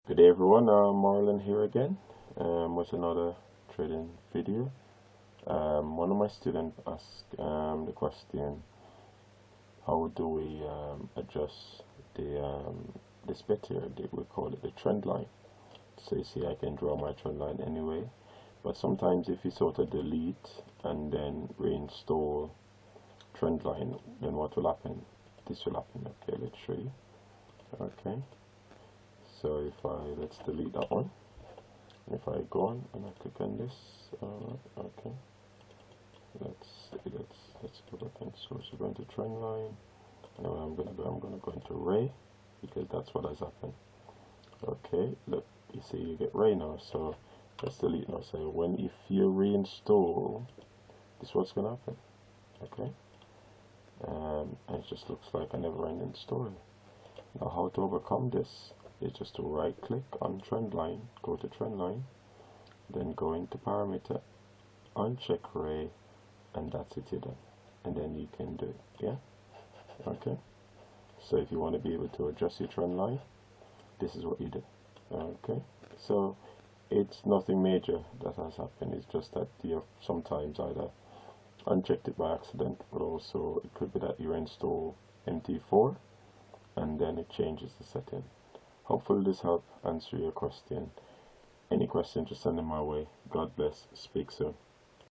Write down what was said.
Good day everyone, Marlon here again with another trading video. One of my students asked the question, how do we adjust this bit here? We call it the trend line. So you see I can draw my trend line anyway, but sometimes if you sort of delete and then reinstall trend line, then what will happen? This will happen. Okay, let's show you. Okay. So if let's delete that one. If I go on and I click on this, okay. Let's go back and so we're going to trend line. Now I'm gonna go into ray because that's what has happened. Okay, look, you see you get ray now. So let's delete now. So if you reinstall, this is what's gonna happen. Okay, and it just looks like a never-ending story. Now how to overcome this is just to right click on trend line, go to trend line, then go into parameter, uncheck ray, and that's it, you're done. And then you can do it. Yeah, okay. So if you want to be able to adjust your trend line, this is what you do. Okay, so it's nothing major that has happened. It's just that you sometimes either unchecked it by accident, but also it could be that you install MT4 and then it changes the setting. Hopefully this helped answer your question. Any question, just send them my way. God bless. Speak soon.